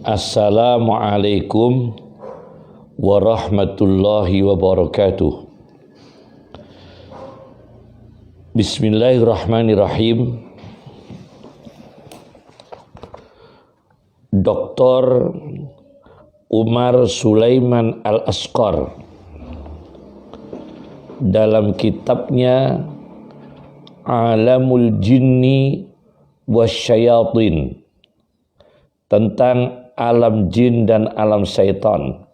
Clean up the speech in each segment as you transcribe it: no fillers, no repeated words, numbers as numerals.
Assalamualaikum warahmatullahi wabarakatuh. Bismillahirrahmanirrahim. Dr. Umar Sulaiman Al-Asqar dalam kitabnya Alamul Jinni Wasyayatin tentang alam jin dan alam syaitan,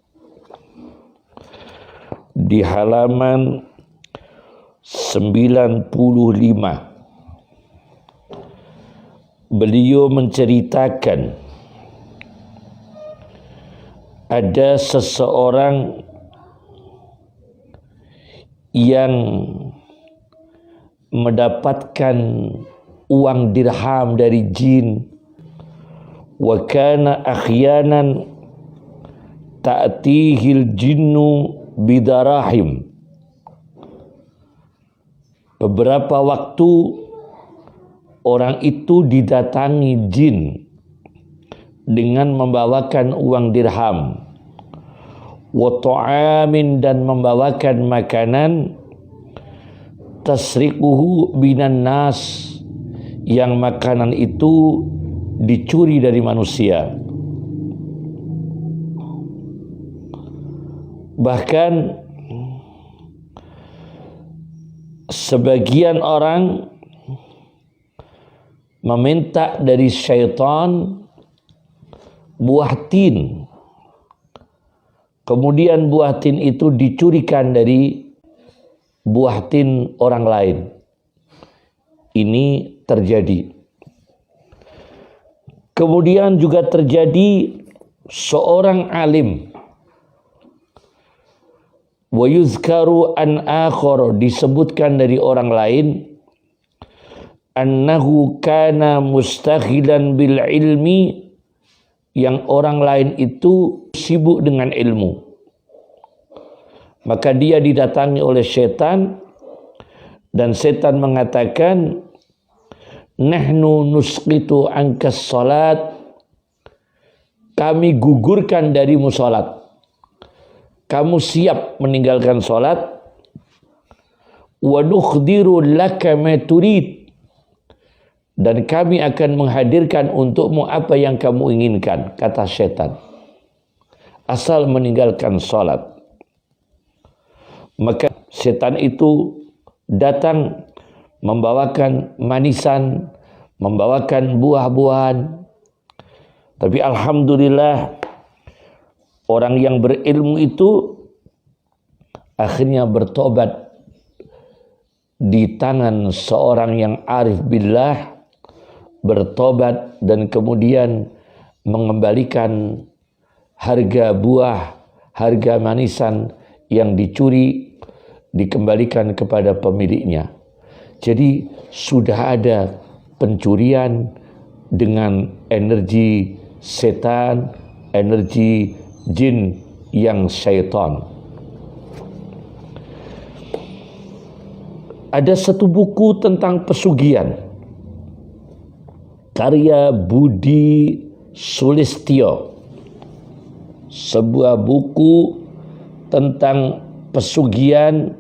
di halaman 95 beliau menceritakan ada seseorang yang mendapatkan uang dirham dari jin. Wa kana akhyanan ta'tihil jinnu bidarahim. Beberapa waktu orang itu didatangi jin dengan membawakan uang dirham, wa ta'amin, dan membawakan makanan, tasriquhu binan nas, yang makanan itu dicuri dari manusia. Bahkan sebagian orang meminta dari syaitan buah tin, kemudian buah tin itu dicurikan dari buah tin orang lain. Ini terjadi. Kemudian juga terjadi seorang alim, wa yuzkaru an akhar, disebutkan dari orang lain, annahu kana mustakhilan bil ilmi, yang orang lain itu sibuk dengan ilmu. Maka dia didatangi oleh setan, dan setan mengatakan, nahnu nusqitu angkas salat, kami gugurkan darimu salat, kamu siap meninggalkan salat, wa nukhdiru laka ma turid, dan kami akan menghadirkan untukmu apa yang kamu inginkan, kata setan, asal meninggalkan salat. Maka setan itu datang membawakan manisan, membawakan buah-buahan. Tapi alhamdulillah, orang yang berilmu itu akhirnya bertobat di tangan seorang yang arif billah, bertobat dan kemudian mengembalikan harga buah, harga manisan yang dicuri, dikembalikan kepada pemiliknya. Jadi sudah ada pencurian dengan energi setan, energi jin yang syaitan. Ada satu buku tentang pesugihan, karya Budi Sulistyo, sebuah buku tentang pesugihan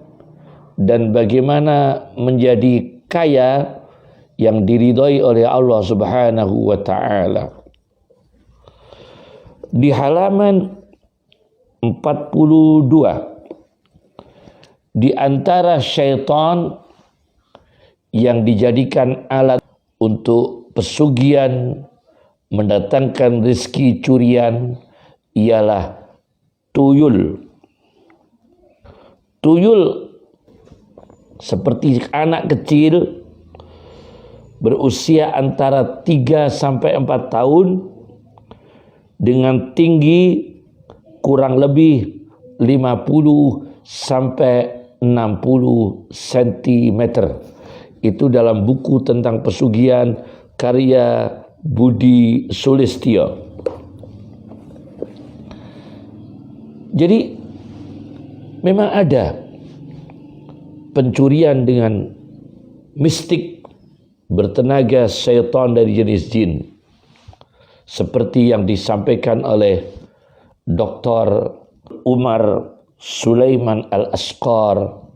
dan bagaimana menjadi kaya yang diridhoi oleh Allah Subhanahu wa ta'ala. Di halaman 42, di antara syaitan yang dijadikan alat untuk pesugihan, mendatangkan rezeki curian, ialah tuyul. Tuyul seperti anak kecil berusia antara 3 sampai 4 tahun dengan tinggi kurang lebih 50 sampai 60 cm. Itu dalam buku tentang pesugihan karya Budi Sulistyo. Jadi memang ada pencurian dengan mistik bertenaga syaitan dari jenis jin. seperti yang disampaikan oleh Dr. Umar Sulaiman Al-Asqar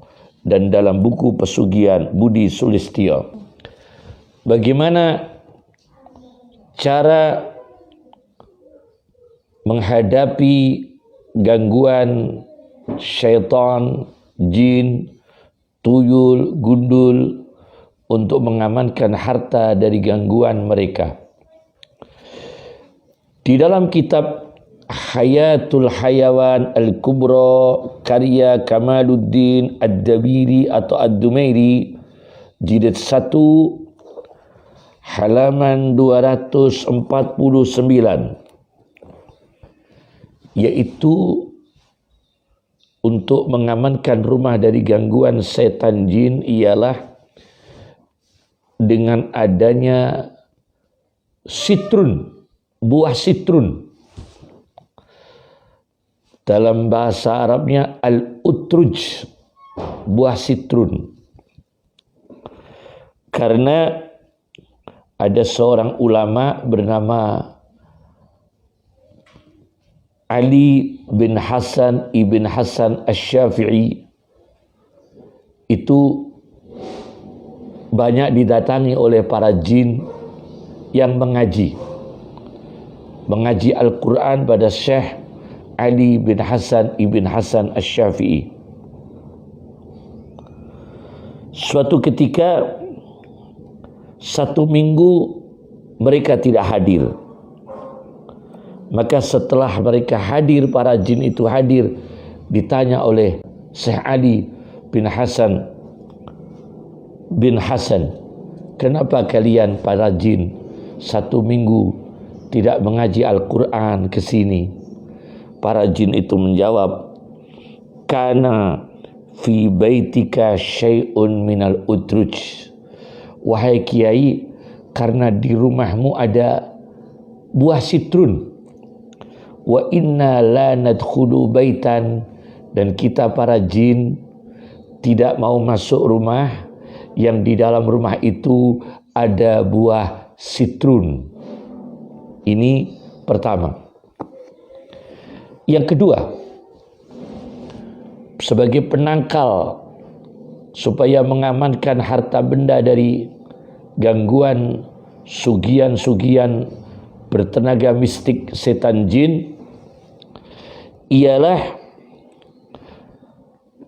dan dalam buku Pesugihan Budi Sulistyo. Bagaimana cara menghadapi gangguan syaitan, jin, tuyul, gundul untuk mengamankan harta dari gangguan mereka. Di dalam kitab Hayatul Hayawan Al-Kubra karya Kamaluddin Ad-Dabiri atau Ad-Dumairi jilid 1 halaman 249, yaitu untuk mengamankan rumah dari gangguan setan jin ialah dengan adanya sitrun, buah sitrun. Dalam bahasa Arabnya al-utruj, buah sitrun. Karena ada seorang ulama bernama Ali bin Hasan ibn Hasan Asy-Syafi'i, itu banyak didatangi oleh para jin yang mengaji Al-Quran pada Syekh Ali bin Hasan ibn Hasan Asy-Syafi'i. Suatu ketika, 1 minggu mereka tidak hadir. Maka setelah mereka hadir, para jin itu hadir, ditanya oleh Syekh Ali bin Hasan, kenapa kalian para jin 1 minggu tidak mengaji Al-Quran ke sini? Para jin itu menjawab, kana fi baitika syai'un minal utruj. Wahai kiai, karena di rumahmu ada buah sitrun. Wa inna la nadkhulu baitan, dan kita para jin tidak mau masuk rumah yang di dalam rumah itu ada buah sitrun. Ini pertama. Yang kedua, sebagai penangkal supaya mengamankan harta benda dari gangguan sugian-sugian bertenaga mistik setan jin, ialah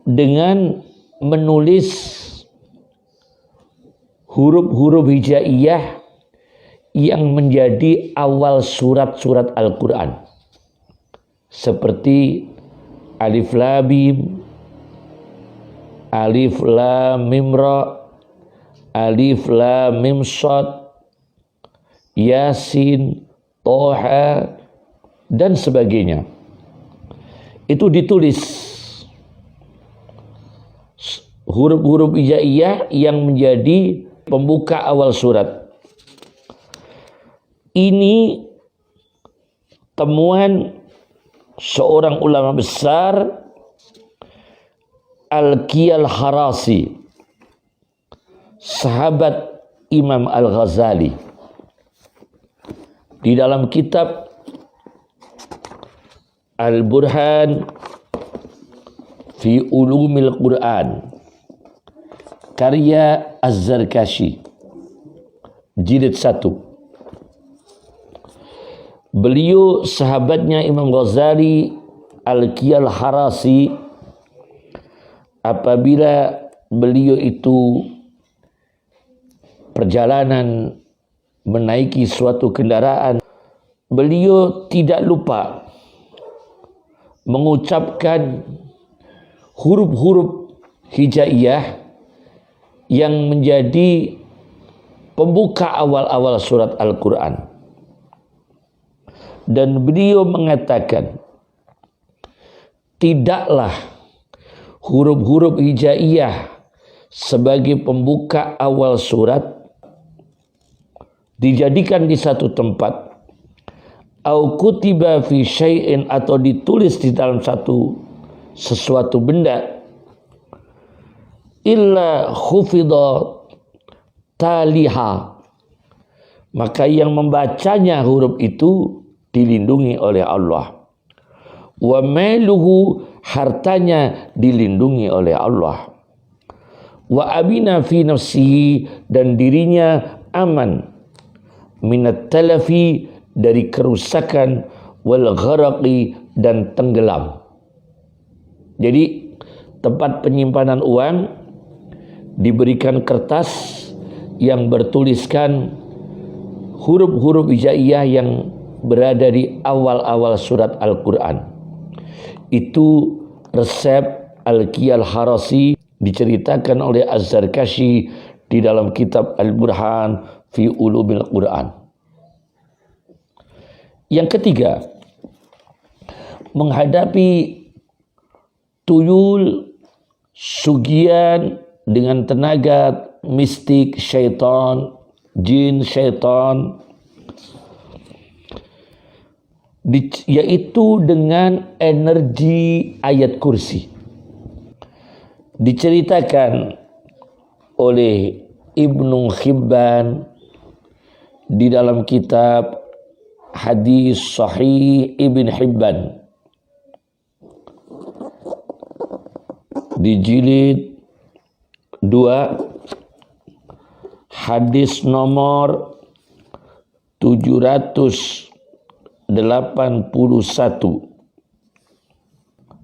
dengan menulis huruf-huruf hijaiyah yang menjadi awal surat-surat Al-Quran, seperti Alif Lam Mim, Alif Lam Mim Ra, Alif Lam Mim Shad, Yasin, Toha, dan sebagainya. Itu ditulis huruf-huruf hijaiyah yang menjadi pembuka awal surat. Ini temuan seorang ulama besar, Al-Qiyal Harasi, sahabat Imam Al-Ghazali. Di dalam kitab Al-Burhan fi Ulumil Quran karya Az-Zarkashi jilid 1. Beliau sahabatnya Imam Ghazali, Al-Qiyal Harasi, apabila beliau itu perjalanan menaiki suatu kendaraan, beliau tidak lupa mengucapkan huruf-huruf hijaiyah yang menjadi pembuka awal-awal surat Al-Quran. Dan beliau mengatakan, tidaklah huruf-huruf hijaiyah sebagai pembuka awal surat dijadikan di satu tempat, au kutiba fi syai'in, atau ditulis di dalam sesuatu benda, illa khufidha taliha, maka yang membacanya huruf itu dilindungi oleh Allah. Wa maluhu, hartanya dilindungi oleh Allah. Wa amina fi nafsihi, dan dirinya aman minat talafi, dari kerusakan, wal gharaqi, dan tenggelam. Jadi tempat penyimpanan uang diberikan kertas yang bertuliskan huruf-huruf hijaiyah yang berada di awal-awal surat Al-Quran. Itu resep Al-Qiyal Harasi, diceritakan oleh Az-Zarkashi di dalam kitab Al-Burhan fi Ulumil Quran. Yang ketiga, menghadapi tuyul, sugian dengan tenaga mistik syaitan, jin syaitan, yaitu dengan energi ayat kursi. Diceritakan oleh Ibnu Hibban di dalam kitab Hadis Sahih Ibn Hibban di jilid 2 hadis nomor 781,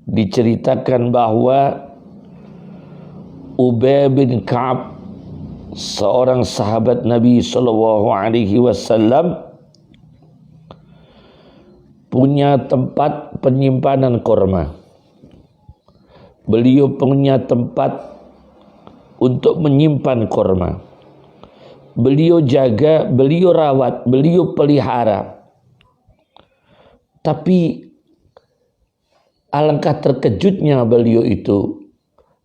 diceritakan bahwa Ubay bin Ka'ab, seorang sahabat Nabi SAW, punya tempat penyimpanan korma. Beliau punya tempat untuk menyimpan korma. Beliau jaga, beliau rawat, beliau pelihara. Tapi alangkah terkejutnya beliau itu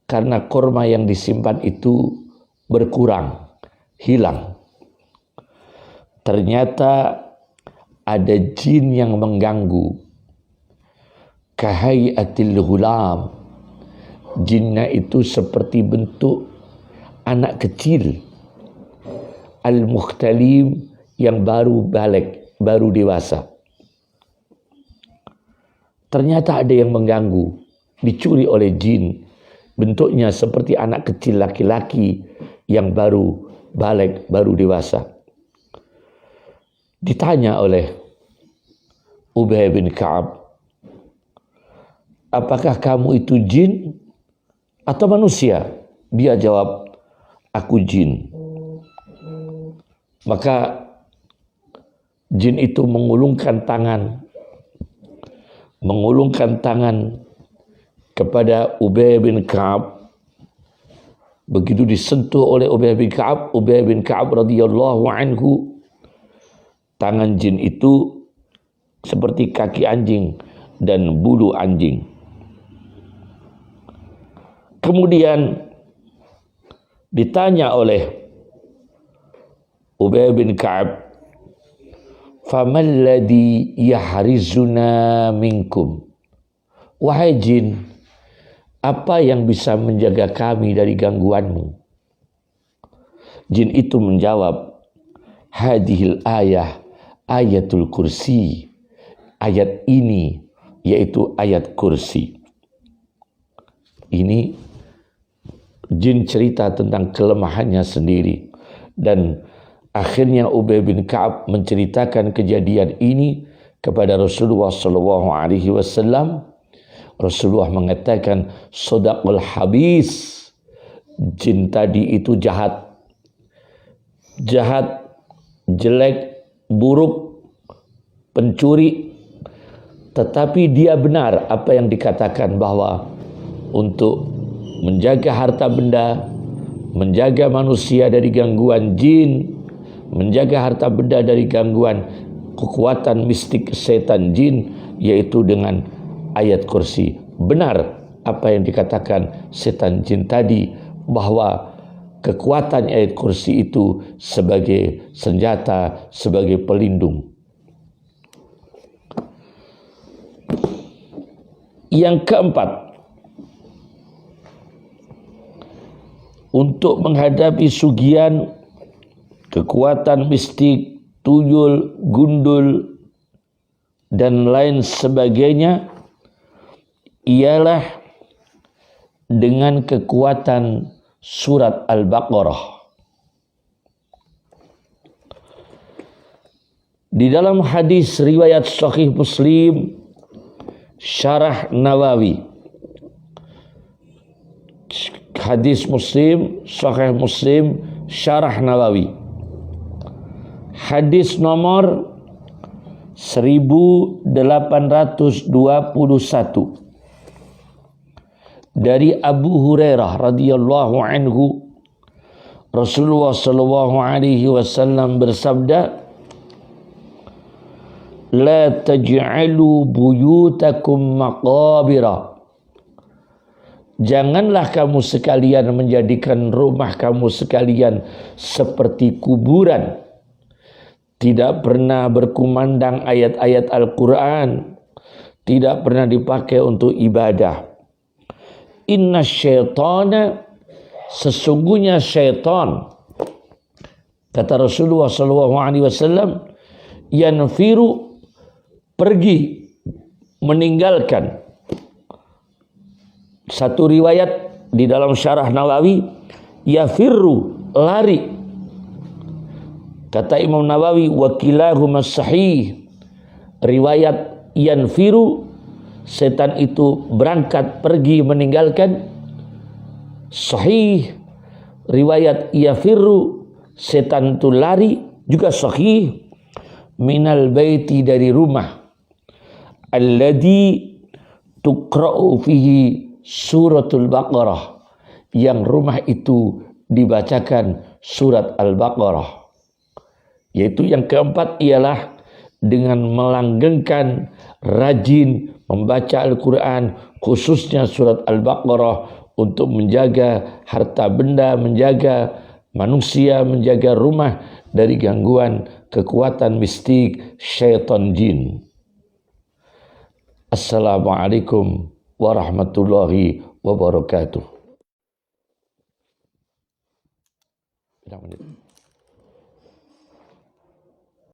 karena korma yang disimpan itu berkurang, hilang. Ternyata ada jin yang mengganggu. Kahayatil ghulam, jinnya itu seperti bentuk anak kecil, al-mukhtalim, yang baru balik, baru dewasa. Ternyata ada yang mengganggu, dicuri oleh jin, bentuknya seperti anak kecil laki-laki yang baru balik, baru dewasa. Ditanya oleh Ubay bin Ka'ab, apakah kamu itu jin atau manusia? Dia jawab, aku jin. Maka jin itu mengulungkan tangan kepada Ubay bin Ka'ab. Begitu disentuh oleh Ubay bin Ka'ab radhiyallahu anhu, tangan jin itu seperti kaki anjing dan bulu anjing. Kemudian ditanya oleh Ubay bin Ka'ab, "Famal ladzi yahrizuna minkum?" Wahai jin, apa yang bisa menjaga kami dari gangguanmu? Jin itu menjawab, hadhil ayah, ayatul kursi. Ayat ini yaitu ayat kursi. Ini jin cerita tentang kelemahannya sendiri, dan akhirnya Ubay bin Ka'ab menceritakan kejadian ini kepada Rasulullah SAW. Rasulullah mengatakan, sadaqal habis, jin tadi itu jahat, jelek, buruk, pencuri, tetapi dia benar apa yang dikatakan bahwa untuk menjaga harta benda, menjaga manusia dari gangguan jin, menjaga harta benda dari gangguan kekuatan mistik setan jin, yaitu dengan ayat kursi. Benar apa yang dikatakan setan jin tadi, bahwa kekuatan ayat kursi itu sebagai senjata, sebagai pelindung. Yang keempat, untuk menghadapi sugian, kekuatan mistik, tuyul, gundul, dan lain sebagainya ialah dengan kekuatan surat Al-Baqarah. Di dalam hadis riwayat Sahih Muslim, Syarah Nawawi, hadis Muslim, Sahih Muslim, Syarah Nawawi, hadis nomor 1821 dari Abu Hurairah radhiyallahu anhu, Rasulullah sallallahu alaihi wasallam bersabda, la taj'alu buyutakum maqabira. Janganlah kamu sekalian menjadikan rumah kamu sekalian seperti kuburan. Tidak pernah berkumandang ayat-ayat Al-Quran. Tidak pernah dipakai untuk ibadah. Inna syaitana, sesungguhnya syaitan, kata Rasulullah SAW, yanfiru, pergi, meninggalkan. Satu riwayat di dalam Syarah Nawawi, yafirru, lari. Kata Imam Nawawi, wakilahuma sahih. Riwayat yanfiru, setan itu berangkat, pergi, meninggalkan, sahih. Riwayat yafirru, setan itu lari, juga sahih. Minal baiti, dari rumah, alladhi tuqra'u fihi suratul Baqarah, yang rumah itu dibacakan surat Al-Baqarah. Yaitu yang keempat ialah dengan melanggengkan, rajin membaca Al-Quran, khususnya surat Al-Baqarah, untuk menjaga harta benda, menjaga manusia, menjaga rumah dari gangguan kekuatan mistik syaitan jin. Assalamualaikum warahmatullahi wabarakatuh.